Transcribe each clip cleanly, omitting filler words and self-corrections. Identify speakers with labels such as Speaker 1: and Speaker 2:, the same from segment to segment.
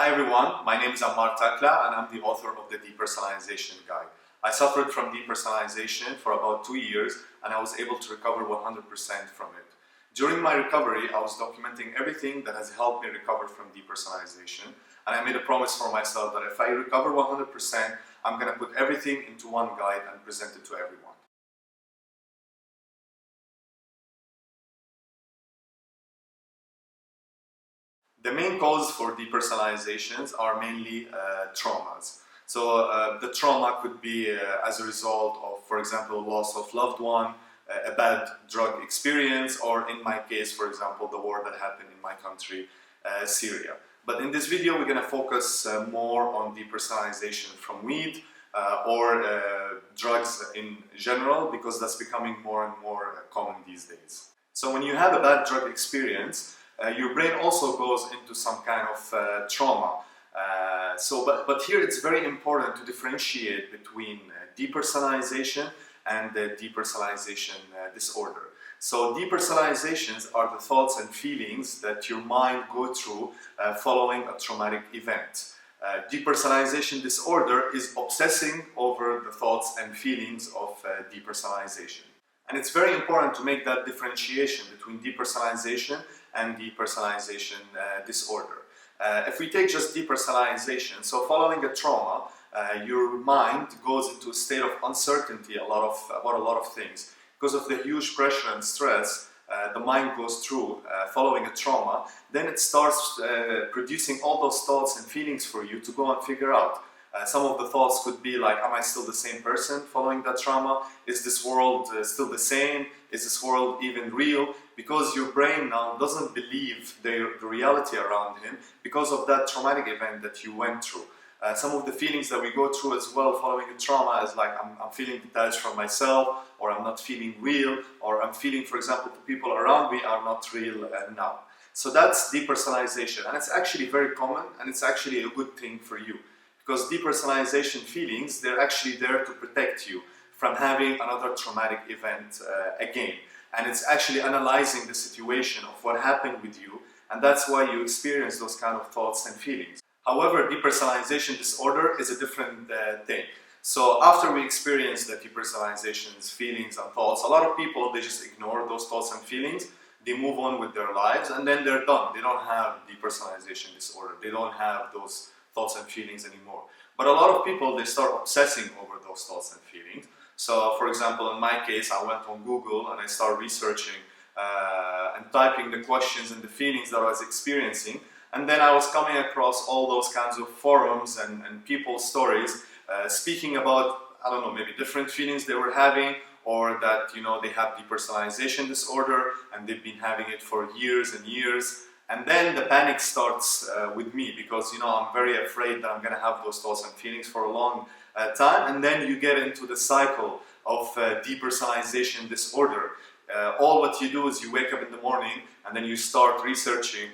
Speaker 1: Hi everyone, my name is Ammar Takla and I'm the author of the Depersonalization Guide. I suffered from depersonalization for about 2 years and I was able to recover 100% from it. During my recovery, I was documenting everything that has helped me recover from depersonalization, and I made a promise for myself that if I recover 100%, I'm going to put everything into one guide and present it to everyone. The main cause for depersonalizations are mainly traumas. So the trauma could be as a result of, for example, loss of loved one, a bad drug experience, or in my case, for example, the war that happened in my country, Syria. But in this video, we're going to focus more on depersonalization from weed or drugs in general, because that's becoming more and more common these days. So when you have a bad drug experience, your brain also goes into some kind of trauma. But here it's very important to differentiate between depersonalization and the depersonalization disorder. So depersonalizations are the thoughts and feelings that your mind go through following a traumatic event. Depersonalization disorder is obsessing over the thoughts and feelings of depersonalization. And it's very important to make that differentiation between depersonalization and depersonalization disorder. If we take just depersonalization, so following a trauma, your mind goes into a state of uncertainty about a lot of things. Because of the huge pressure and stress the mind goes through following a trauma, then it starts producing all those thoughts and feelings for you to go and figure out. Some of the thoughts could be like, am I still the same person following that trauma? Is this world still the same? Is this world even real? Because your brain now doesn't believe the reality around him because of that traumatic event that you went through. Some of the feelings that we go through as well following a trauma is like, I'm feeling detached from myself, or I'm not feeling real, or I'm feeling, for example, the people around me are not real now. So that's depersonalization, and it's actually very common, and it's actually a good thing for you. Because depersonalization feelings, they're actually there to protect you from having another traumatic event again. And it's actually analyzing the situation of what happened with you, and that's why you experience those kind of thoughts and feelings. However, depersonalization disorder is a different thing. So after we experience the depersonalization's feelings and thoughts, a lot of people, they just ignore those thoughts and feelings, they move on with their lives, and then they're done. They don't have depersonalization disorder, they don't have those thoughts and feelings anymore. But a lot of people, they start obsessing over those thoughts and feelings. So for example, in my case, I went on Google and I started researching and typing the questions and the feelings that I was experiencing, and then I was coming across all those kinds of forums and people's stories speaking about, I don't know, maybe different feelings they were having, or that, you know, they have depersonalization disorder and they've been having it for years and years. And then the panic starts with me, because, you know, I'm very afraid that I'm going to have those thoughts and feelings for a long time. And then you get into the cycle of depersonalization disorder. All what you do is you wake up in the morning and then you start researching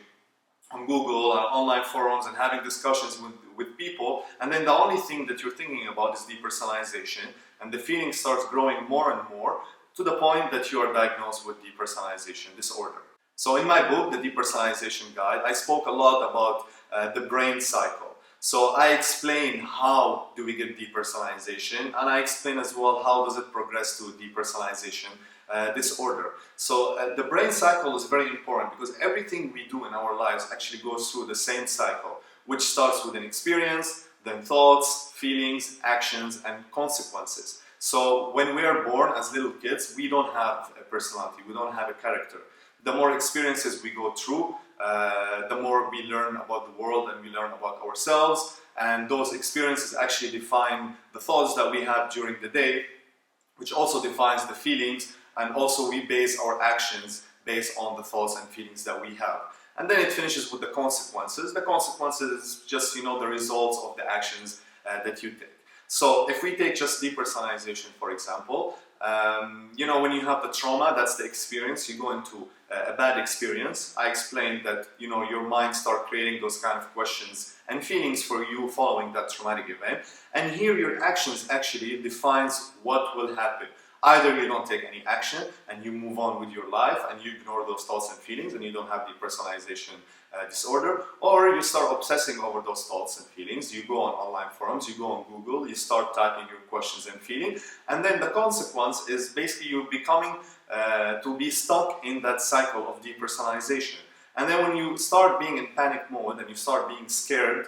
Speaker 1: on Google and online forums and having discussions with people. And then the only thing that you're thinking about is depersonalization. And the feeling starts growing more and more to the point that you are diagnosed with depersonalization disorder. So in my book, The Depersonalization Guide, I spoke a lot about the brain cycle. So I explain how do we get depersonalization, and I explain as well how does it progress to depersonalization disorder. So the brain cycle is very important, because everything we do in our lives actually goes through the same cycle, which starts with an experience, then thoughts, feelings, actions, and consequences. So when we are born as little kids, we don't have a personality, we don't have a character. The more experiences we go through, the more we learn about the world and we learn about ourselves, and those experiences actually define the thoughts that we have during the day, which also defines the feelings, and also we base our actions based on the thoughts and feelings that we have. And then it finishes with the consequences. The consequences is just, you know, the results of the actions that you take. So if we take just depersonalization, for example, you know, when you have the trauma, that's the experience, you go into a bad experience. I explained that, you know, your mind start creating those kind of questions and feelings for you following that traumatic event. And here your actions actually defines what will happen. Either you don't take any action and you move on with your life and you ignore those thoughts and feelings and you don't have depersonalization disorder, or you start obsessing over those thoughts and feelings. You go on online forums, you go on Google, you start typing your questions and feelings, and then the consequence is basically you becoming to be stuck in that cycle of depersonalization. And then when you start being in panic mode and you start being scared,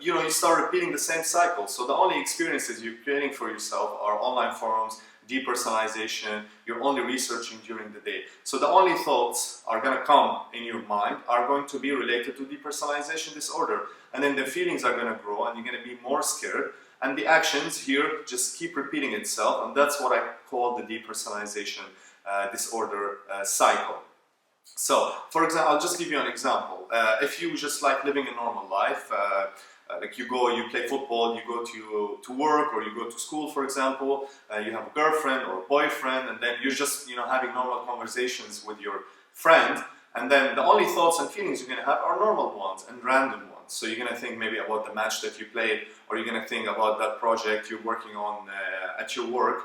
Speaker 1: you start repeating the same cycle. So the only experiences you're creating for yourself are online forums, depersonalization, you're only researching during the day. So the only thoughts are going to come in your mind are going to be related to depersonalization disorder. And then the feelings are going to grow and you're going to be more scared. And the actions here just keep repeating itself. And that's what I call the depersonalization disorder cycle. So, for example, I'll just give you an example. If you just like living a normal life, like you play football, you go to work or you go to school, for example, you have a girlfriend or a boyfriend, and then you're just having normal conversations with your friend, and then the only thoughts and feelings you're going to have are normal ones and random ones. So you're going to think maybe about the match that you played, or you're going to think about that project you're working on at your work,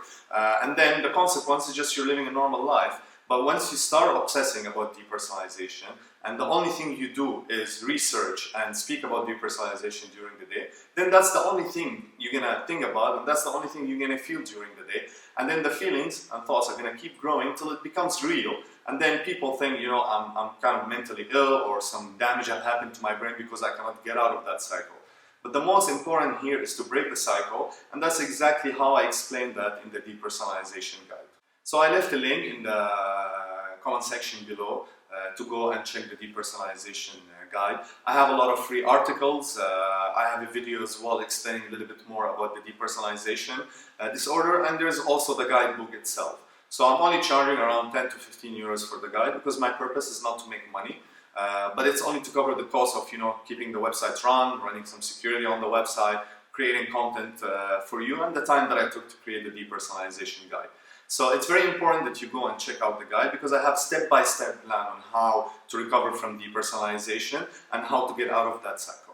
Speaker 1: and then the consequence is just you're living a normal life. But once you start obsessing about depersonalization, and the only thing you do is research and speak about depersonalization during the day, then that's the only thing you're going to think about, and that's the only thing you're going to feel during the day. And then the feelings and thoughts are going to keep growing until it becomes real. And then people think, I'm kind of mentally ill, or some damage has happened to my brain because I cannot get out of that cycle. But the most important here is to break the cycle, and that's exactly how I explained that in the depersonalization guide. So I left a link in the comment section below to go and check the depersonalization guide. I have a lot of free articles. I have a video as well explaining a little bit more about the depersonalization disorder, and there's also the guidebook itself. So I'm only charging around 10 to 15 euros for the guide because my purpose is not to make money, but it's only to cover the cost of keeping the website running some security on the website, creating content for you, and the time that I took to create the depersonalization guide. So it's very important that you go and check out the guide, because I have step-by-step plan on how to recover from depersonalization and how to get out of that cycle.